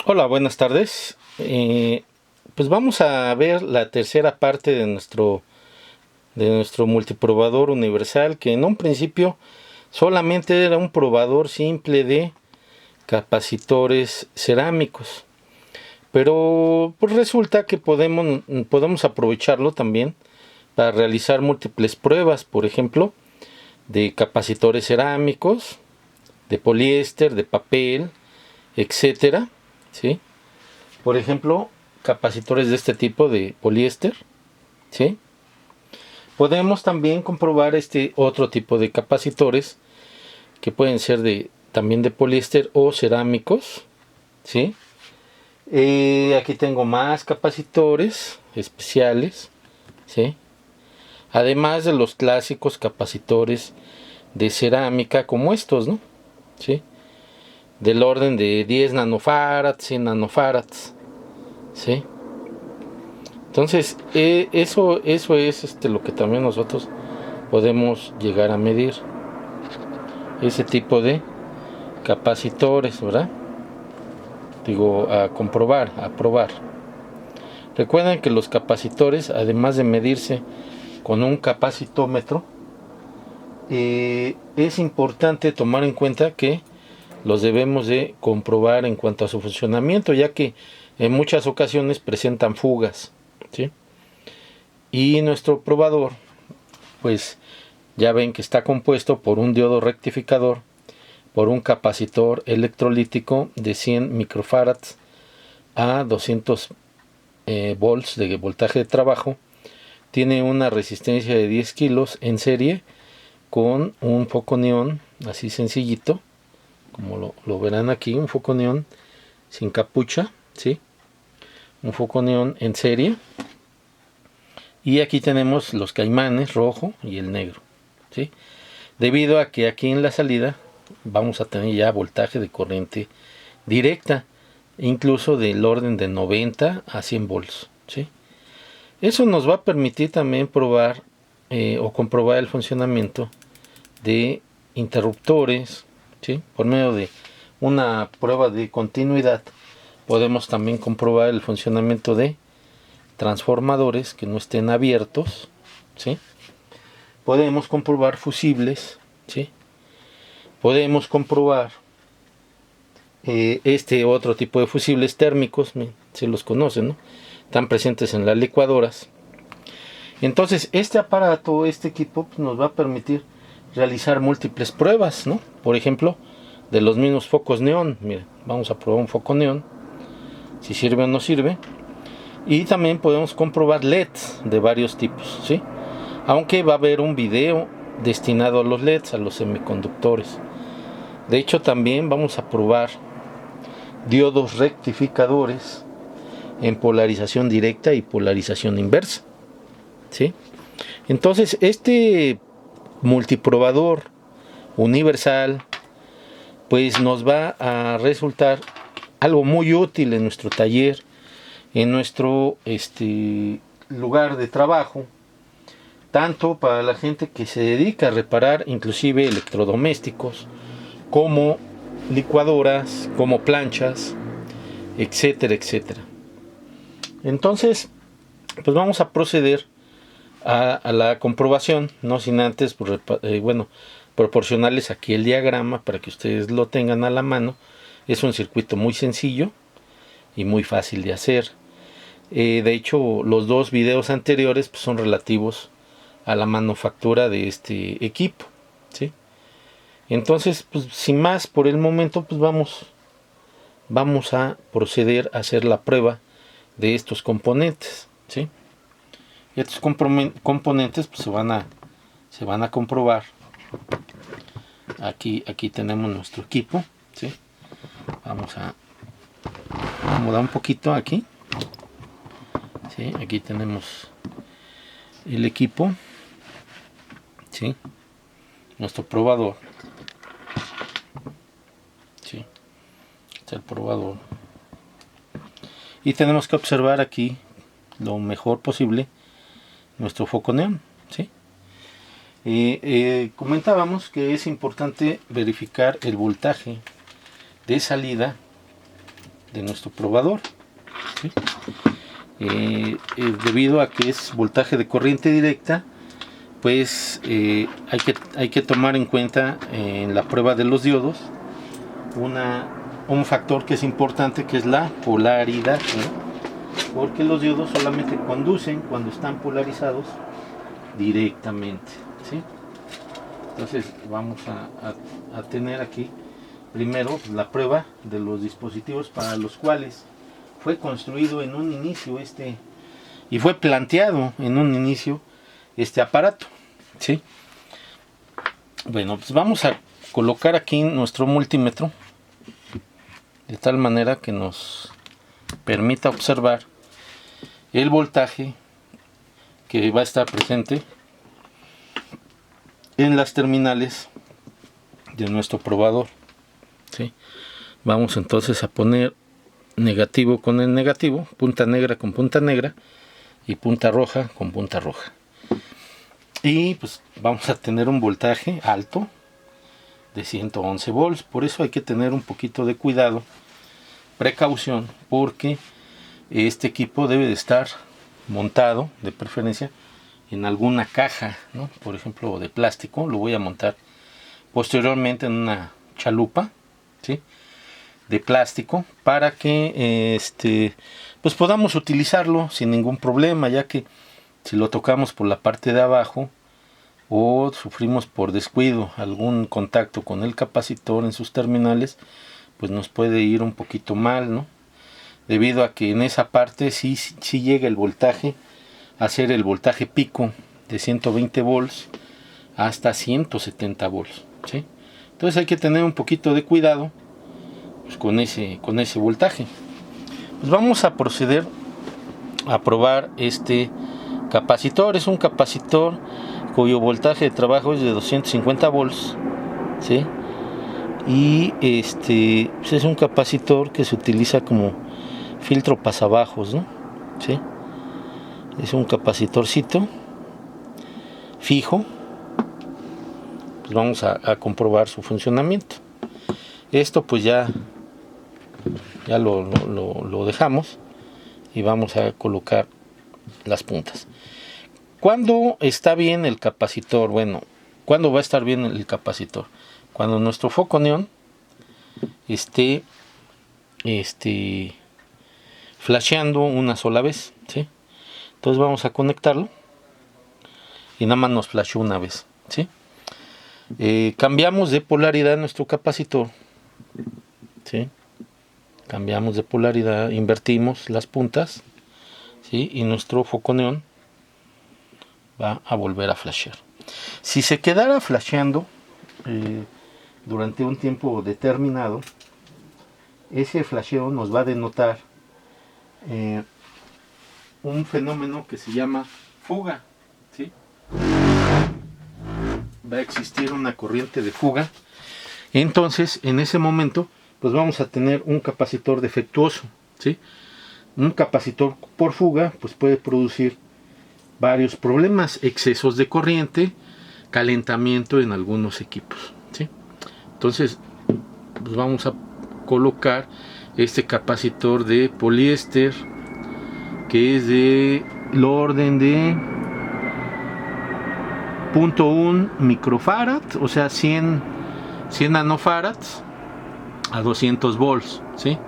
Hola, buenas tardes. Pues vamos a ver la tercera parte de nuestro multiprobador universal, que en un principio solamente era un probador simple de capacitores cerámicos. Pero pues resulta que podemos aprovecharlo también para realizar múltiples pruebas, por ejemplo, de capacitores cerámicos, de poliéster, de papel, etcétera, ¿sí? Por ejemplo, capacitores de este tipo de poliéster, ¿sí? Podemos también comprobar este otro tipo de capacitores que pueden ser también de poliéster o cerámicos, ¿sí? Aquí tengo más capacitores especiales, ¿sí? Además de los clásicos capacitores de cerámica como estos, ¿no? ¿Sí? Del orden de 10 nanofarads, 100 nanofarads, ¿sí? Entonces, eso es lo que también nosotros podemos llegar a medir. Ese tipo de capacitores, ¿verdad? Digo, a comprobar, a probar. Recuerden que los capacitores, además de medirse con un capacitómetro, es importante tomar en cuenta que los debemos de comprobar en cuanto a su funcionamiento, ya que en muchas ocasiones presentan fugas, ¿sí? Y nuestro probador, pues ya ven que está compuesto por un diodo rectificador, por un capacitor electrolítico de 100 microfarads a 200 volts de voltaje de trabajo. Tiene una resistencia de 10 kilos en serie con un foco neón así sencillito, como lo verán aquí, un foco neón sin capucha, ¿sí? Un foco neón en serie. Y aquí tenemos los caimanes rojo y el negro, ¿sí? Debido a que aquí en la salida vamos a tener ya voltaje de corriente directa, incluso del orden de 90 a 100 volts, ¿sí? Eso nos va a permitir también probar o comprobar el funcionamiento de interruptores, ¿sí? Por medio de una prueba de continuidad podemos también comprobar el funcionamiento de transformadores que no estén abiertos, ¿sí? Podemos comprobar fusibles, ¿sí? Podemos comprobar este otro tipo de fusibles térmicos, se los conocen, ¿no? Están presentes en las licuadoras. Entonces, este aparato, este equipo, pues, nos va a permitir realizar múltiples pruebas, ¿no? Por ejemplo, de los mismos focos neón. Miren, vamos a probar un foco neón, si sirve o no sirve. Y también podemos comprobar LEDs de varios tipos, ¿sí? Aunque va a haber un video destinado a los LEDs, a los semiconductores. De hecho, también vamos a probar diodos rectificadores en polarización directa y polarización inversa, ¿sí? Entonces, este multiprobador universal pues nos va a resultar algo muy útil en nuestro taller, en nuestro lugar de trabajo, tanto para la gente que se dedica a reparar inclusive electrodomésticos, como licuadoras, como planchas, etcétera, etcétera. Entonces, pues vamos a proceder a la comprobación, no sin antes, proporcionarles aquí el diagrama para que ustedes lo tengan a la mano. Es un circuito muy sencillo y muy fácil de hacer. De hecho, los dos videos anteriores pues, son relativos a la manufactura de este equipo, ¿sí? Entonces, pues sin más por el momento, pues vamos a proceder a hacer la prueba de estos componentes, ¿sí? Estos componentes pues, se van a comprobar. Aquí tenemos nuestro equipo, ¿sí? Vamos a acomodar un poquito aquí, ¿sí? Aquí tenemos el equipo, ¿sí? Nuestro probador, ¿sí? Este es el probador. Y tenemos que observar aquí lo mejor posible nuestro foco neón, ¿sí? Comentábamos que es importante verificar el voltaje de salida de nuestro probador, ¿sí? Debido a que es voltaje de corriente directa, pues hay que tomar en cuenta en la prueba de los diodos un factor que es importante, que es la polaridad, ¿no? Porque los diodos solamente conducen cuando están polarizados directamente, ¿sí? Entonces vamos a tener aquí primero la prueba de los dispositivos para los cuales fue construido en un inicio y fue planteado en un inicio este aparato, ¿sí? Bueno, pues vamos a colocar aquí nuestro multímetro de tal manera que nos permita observar el voltaje que va a estar presente en las terminales de nuestro probador, ¿sí? Vamos entonces a poner negativo con el negativo, punta negra con punta negra y punta roja con punta roja. Y pues vamos a tener un voltaje alto de 111 volts. Por eso hay que tener un poquito de cuidado, precaución, porque este equipo debe de estar montado de preferencia en alguna caja, ¿no? Por ejemplo, de plástico. Lo voy a montar posteriormente en una chalupa, ¿sí?, de plástico, para que pues podamos utilizarlo sin ningún problema, ya que si lo tocamos por la parte de abajo o sufrimos por descuido algún contacto con el capacitor en sus terminales, pues nos puede ir un poquito mal, ¿no? Debido a que en esa parte sí llega el voltaje a ser el voltaje pico de 120 volts hasta 170 volts, ¿sí? Entonces hay que tener un poquito de cuidado, pues, con ese voltaje. Pues vamos a proceder a probar este capacitor. Es un capacitor cuyo voltaje de trabajo es de 250 volts, ¿sí? Y pues es un capacitor que se utiliza como filtro pasabajos, ¿no? ¿Sí? Es un capacitorcito fijo. Pues vamos a comprobar su funcionamiento. Esto pues ya lo dejamos y vamos a colocar las puntas. ¿Cuándo está bien el capacitor? Bueno, ¿cuándo va a estar bien el capacitor? Cuando nuestro foco neón esté flasheando una sola vez, ¿sí? Entonces vamos a conectarlo y nada más nos flasheó una vez, ¿sí? Cambiamos de polaridad nuestro capacitor, ¿sí? Cambiamos de polaridad, invertimos las puntas, ¿sí? Y nuestro foco neón va a volver a flashear. Si se quedara flasheando durante un tiempo determinado, ese flasheo nos va a denotar un fenómeno que se llama fuga, ¿sí? Va a existir una corriente de fuga. Entonces, en ese momento, pues vamos a tener un capacitor defectuoso, ¿sí? Un capacitor por fuga, pues puede producir varios problemas: excesos de corriente, calentamiento en algunos equipos, ¿sí? Entonces, pues vamos a colocar este capacitor de poliéster, que es de lo orden de 0.1 microfarad, o sea 100 nanofarads a 200 volts, ¿sí?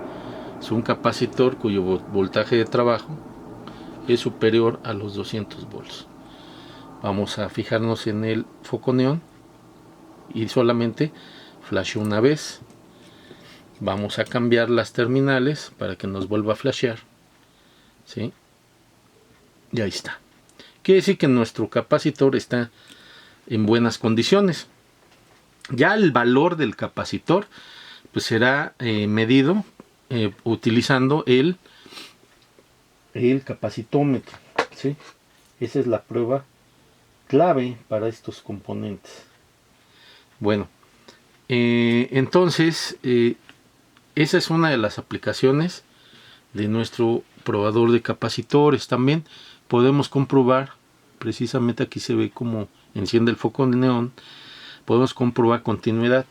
Es un capacitor cuyo voltaje de trabajo es superior a los 200 volts. Vamos a fijarnos en el foco neón y solamente flasheó una vez. Vamos a cambiar las terminales para que nos vuelva a flashear, ¿sí? Y ahí está. Quiere decir que nuestro capacitor está en buenas condiciones. Ya el valor del capacitor pues será medido utilizando el capacitómetro, ¿sí? Esa es la prueba clave para estos componentes. Bueno, entonces esa es una de las aplicaciones de nuestro probador de capacitores. También podemos comprobar, precisamente aquí se ve cómo enciende el foco de neón, podemos comprobar continuidad.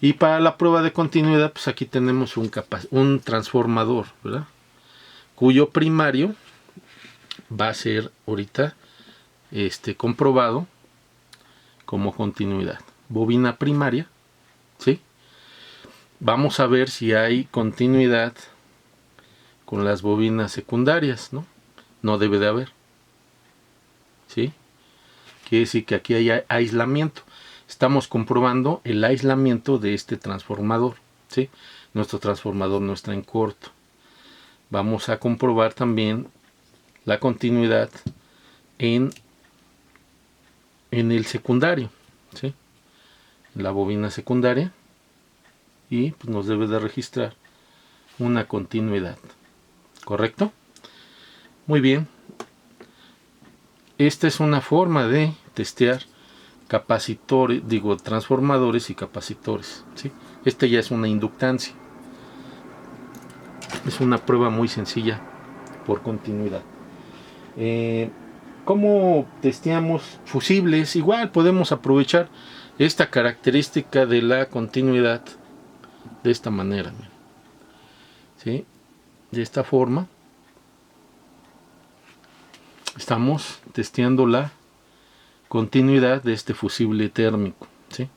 Y para la prueba de continuidad, pues aquí tenemos un transformador, ¿verdad? Cuyo primario va a ser ahorita comprobado como continuidad. Bobina primaria, ¿sí? Vamos a ver si hay continuidad con las bobinas secundarias, ¿no? No debe de haber, ¿sí? Quiere decir que aquí hay aislamiento. Estamos comprobando el aislamiento de este transformador, ¿sí? Nuestro transformador no está en corto. Vamos a comprobar también la continuidad en el secundario, ¿sí? En la bobina secundaria, y pues nos debe de registrar una continuidad, ¿correcto? Muy bien. Esta es una forma de testear capacitores, transformadores y capacitores, ¿sí? Esta ya es una inductancia. Es una prueba muy sencilla por continuidad. ¿Cómo testeamos fusibles? Igual podemos aprovechar esta característica de la continuidad de esta manera, ¿sí? De esta forma estamos testeando la continuidad de este fusible térmico, ¿sí?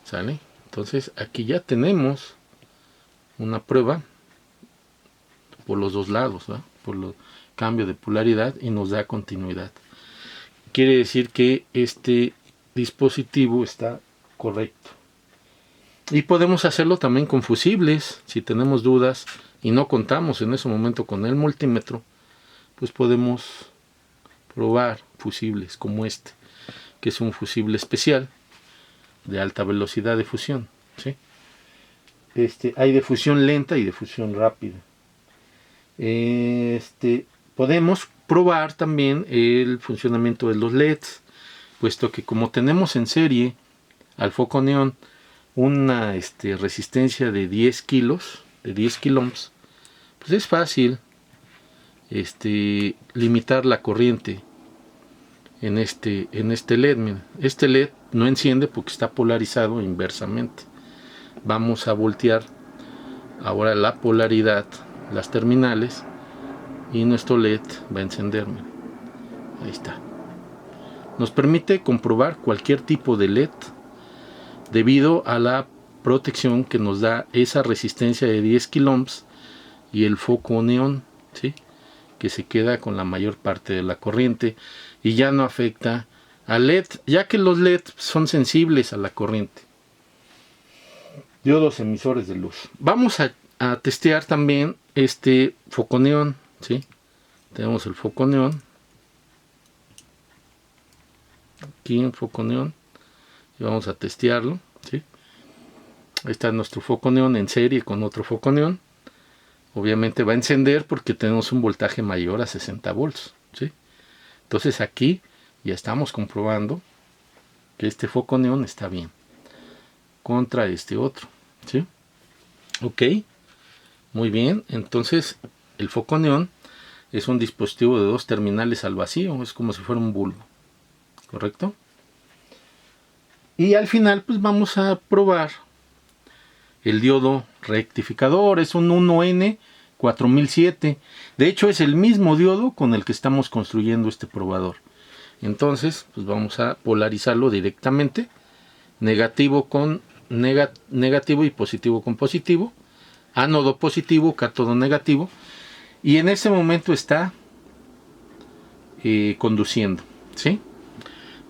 ¿Sale? Entonces aquí ya tenemos una prueba por los dos lados, ¿verdad? Por el cambio de polaridad, y nos da continuidad. Quiere decir que este dispositivo está correcto. Y podemos hacerlo también con fusibles. Si tenemos dudas y no contamos en ese momento con el multímetro, pues podemos probar fusibles como este, que es un fusible especial de alta velocidad de fusión, ¿sí? Hay de fusión lenta y de fusión rápida. Podemos probar también el funcionamiento de los LEDs, puesto que como tenemos en serie al foco neón una resistencia de 10 kilos, de 10 kiloohms, pues es fácil limitar la corriente en este LED. Miren, este LED no enciende porque está polarizado inversamente. Vamos a voltear ahora la polaridad, las terminales, y nuestro LED va a encender. Miren. Ahí está. Nos permite comprobar cualquier tipo de LED debido a la protección que nos da esa resistencia de 10 kiloohms y el foco neón, ¿sí? Que se queda con la mayor parte de la corriente y ya no afecta al LED, ya que los LED son sensibles a la corriente. Diodos emisores de luz. Vamos a testear también este foco neón, ¿sí? Tenemos el foco neón. Aquí un foco neón. Y vamos a testearlo, ¿sí? Ahí está nuestro foco neón en serie con otro foco neón. Obviamente va a encender porque tenemos un voltaje mayor a 60 volts, ¿sí? Entonces aquí ya estamos comprobando que este foco neón está bien contra este otro, ¿sí? Ok, muy bien. Entonces el foco neón es un dispositivo de dos terminales al vacío, es como si fuera un bulbo, ¿correcto? Y al final pues vamos a probar el diodo rectificador. Es un 1N4007. De hecho es el mismo diodo con el que estamos construyendo este probador. Entonces pues vamos a polarizarlo directamente. Negativo con negativo y positivo con positivo. Ánodo positivo, cátodo negativo. Y en ese momento está conduciendo, ¿sí?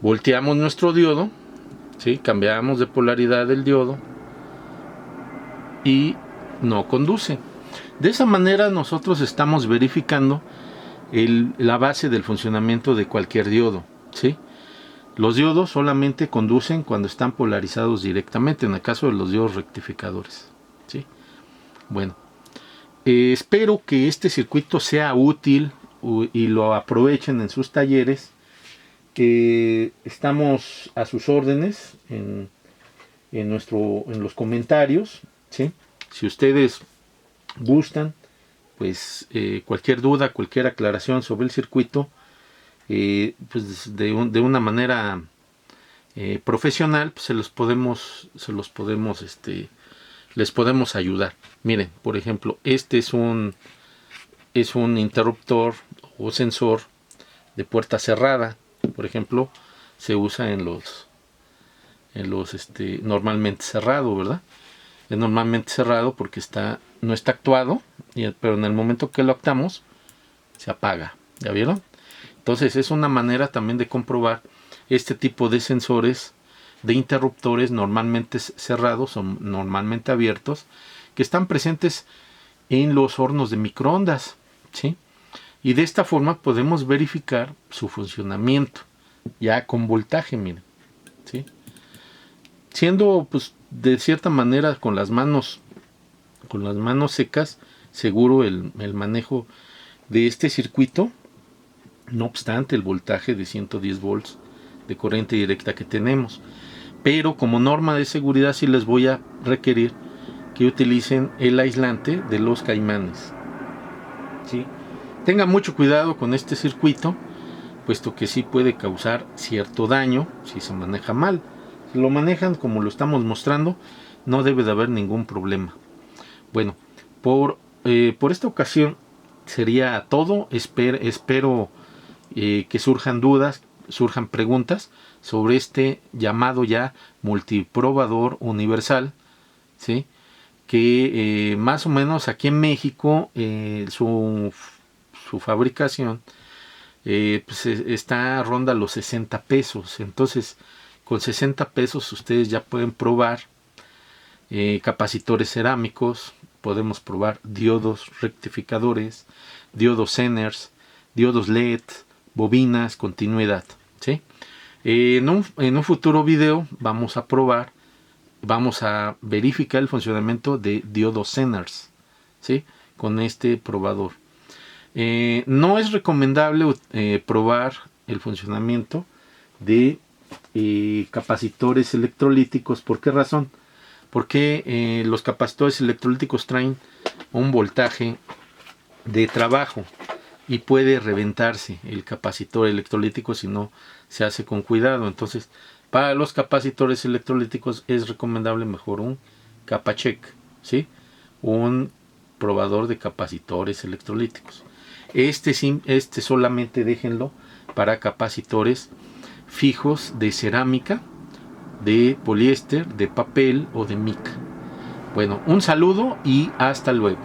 Volteamos nuestro diodo, ¿sí? Cambiamos de polaridad el diodo y no conduce. De esa manera nosotros estamos verificando la base del funcionamiento de cualquier diodo, ¿sí? Los diodos solamente conducen cuando están polarizados directamente, en el caso de los diodos rectificadores, ¿sí? Bueno, espero que este circuito sea útil y lo aprovechen en sus talleres. Estamos a sus órdenes en los comentarios, ¿sí? Si ustedes gustan, pues cualquier duda, cualquier aclaración sobre el circuito, pues de una manera profesional, pues les podemos ayudar. Miren, por ejemplo, este es un interruptor o sensor de puerta cerrada. Por ejemplo, se usa en los normalmente cerrado, ¿verdad? Es normalmente cerrado porque no está actuado, pero en el momento que lo actamos se apaga. ¿Ya vieron? Entonces es una manera también de comprobar este tipo de sensores de interruptores normalmente cerrados o normalmente abiertos, que están presentes en los hornos de microondas, ¿sí? Y de esta forma podemos verificar su funcionamiento ya con voltaje, miren, ¿sí? Siendo pues de cierta manera con las manos secas, seguro el manejo de este circuito. No obstante el voltaje de 110 volts de corriente directa que tenemos, pero como norma de seguridad sí les voy a requerir que utilicen el aislante de los caimanes, ¿sí? Tengan mucho cuidado con este circuito, puesto que sí puede causar cierto daño si se maneja mal. Si lo manejan como lo estamos mostrando, no debe de haber ningún problema. Bueno, por esta ocasión sería todo. Espero que surjan dudas, surjan preguntas sobre este llamado ya multiprobador universal, ¿sí? Que más o menos aquí en México su fabricación pues ronda los 60 pesos. Entonces con 60 pesos ustedes ya pueden probar capacitores cerámicos, podemos probar diodos rectificadores, diodos Zeners, diodos LED, bobinas, continuidad, ¿sí? En un futuro video vamos a verificar el funcionamiento de diodos Zeners, ¿sí? Con este probador. No es recomendable probar el funcionamiento de capacitores electrolíticos. ¿Por qué razón? Porque los capacitores electrolíticos traen un voltaje de trabajo y puede reventarse el capacitor electrolítico si no se hace con cuidado. Entonces, para los capacitores electrolíticos es recomendable mejor un CapaCheck, ¿sí? Un probador de capacitores electrolíticos. Este solamente déjenlo para capacitores fijos de cerámica, de poliéster, de papel o de mica. Bueno, un saludo y hasta luego.